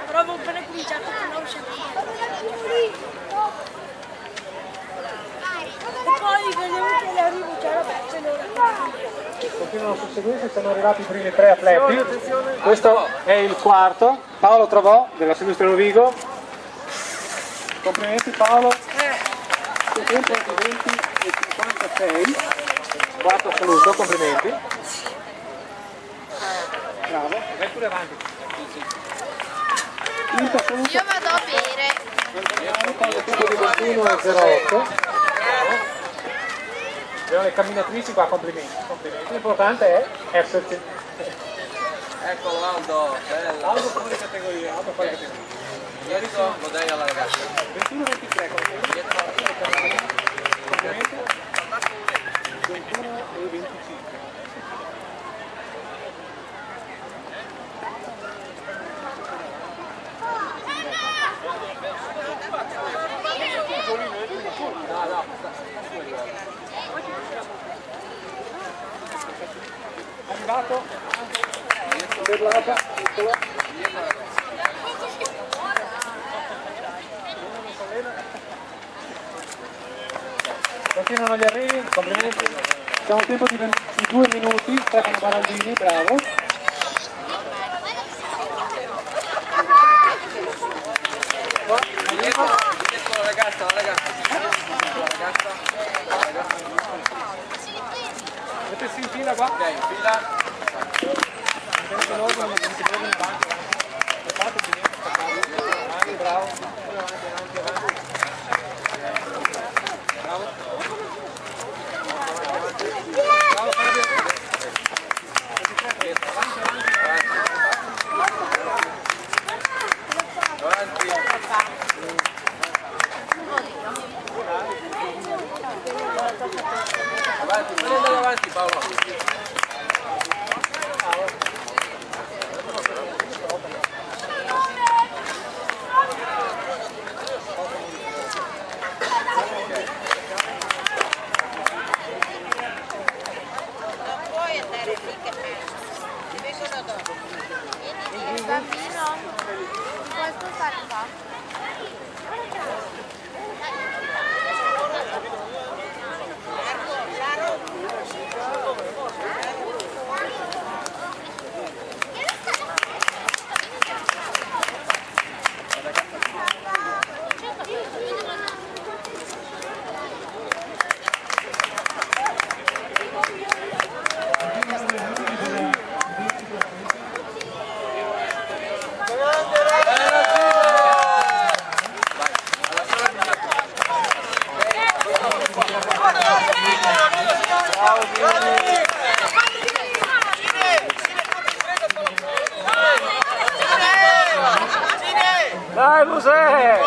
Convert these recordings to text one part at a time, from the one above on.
Però avevo appena cominciato con la uscita. E poi vedevo che le arrivo c'era perso l'ora. Continuano a susseguirsi, sono arrivati i primi 3 atleti. Questo è il quarto, Paolo Trovò della Sinistra Rovigo. Complimenti Paolo, il tempo è di 20 e 56, quarto assoluto, complimenti. Bravo, vai pure avanti. Quinto assoluto. Io vado a bere. Con il tempo di 21 e 08. Abbiamo le camminatrici qua, complimenti. L'importante è esserci. Eccolo Aldo, bella. Aldo fuori categoria, Aldo fuori categoria. Questo lo dai alla ragazza. 21-23, complimenti. 21 e 25. Arrivato Berlata, eccolo. Continuano gli arrivi, complimenti. Siamo a tempo di 22 minuti, Stefano Baraldini, bravo. Dietro la ragazza, Mettesi in fila qua. Ok, in fila. Tenete in ordine, tenete in ordine, avanti. Aspettate, niente, aspettate. Avanti, bravo. Avanti. Bravo. Bravo, Fabio. Avanti, non andare avanti Paolo. Il bambino non puoi stare qua. Dai José!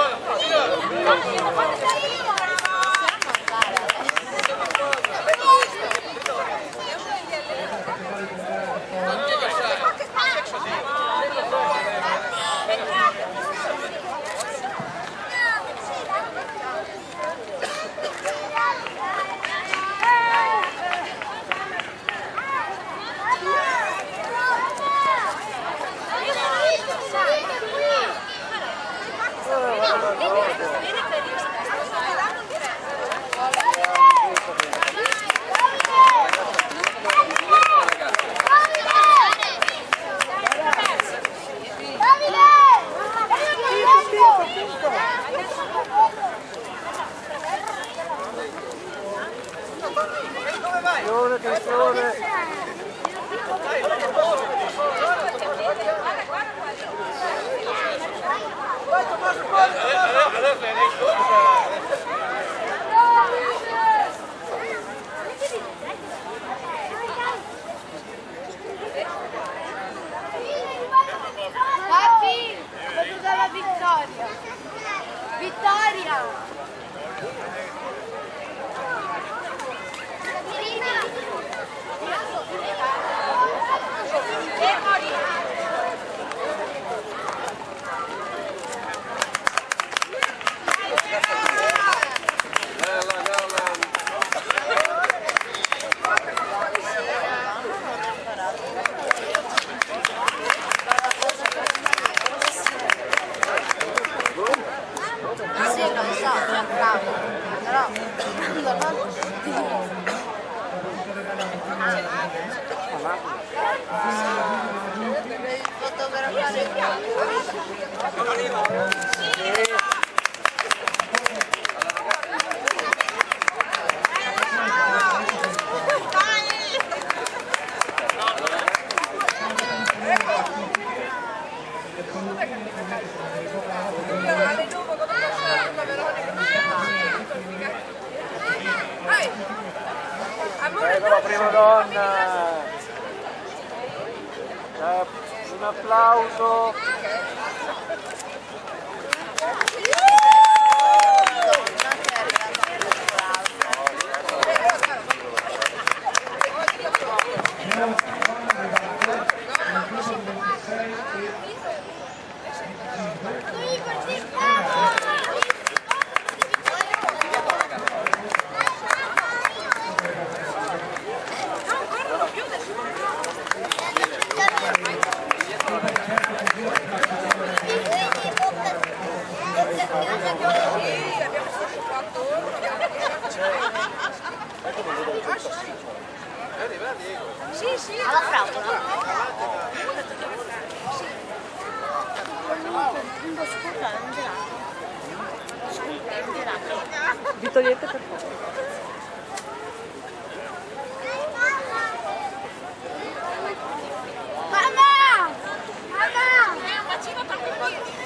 Papi, vedo dalla Vittoria. Vittoria! Ecco la prima donna. Un applauso. Alla fravola. Vittorietta per favore. Mamma! Mamma! È un bacino particolare.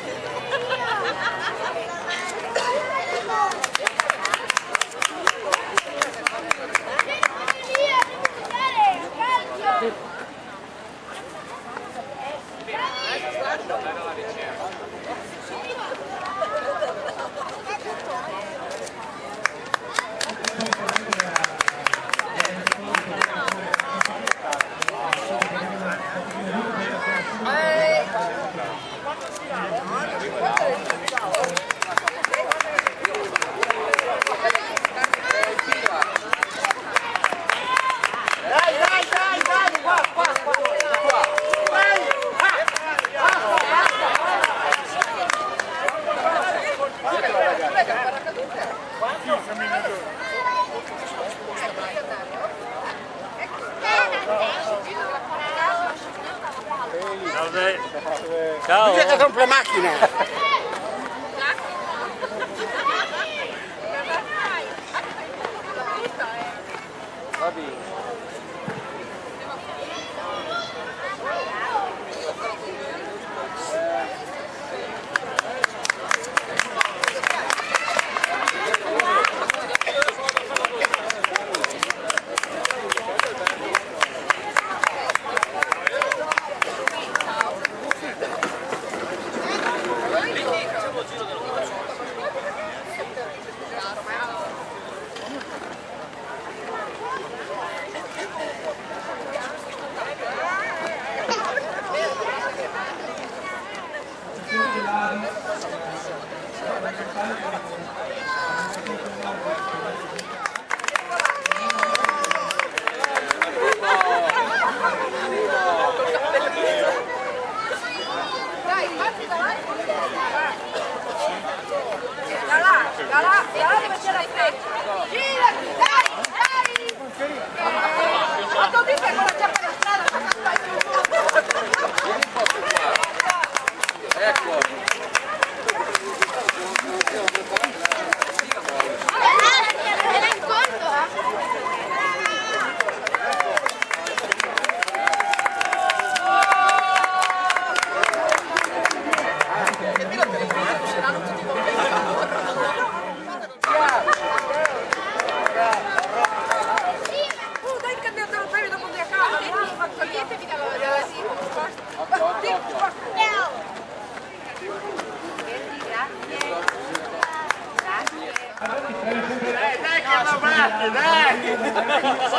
Ciao. Che compra macchina. Va bene. Dove c'è la freccia? Girati, dai, dai! Ma tu dici che con la giacca da strada fai giù? Vieni un po' più qua. Ecco. Era in corto, Dai che avanti, dai!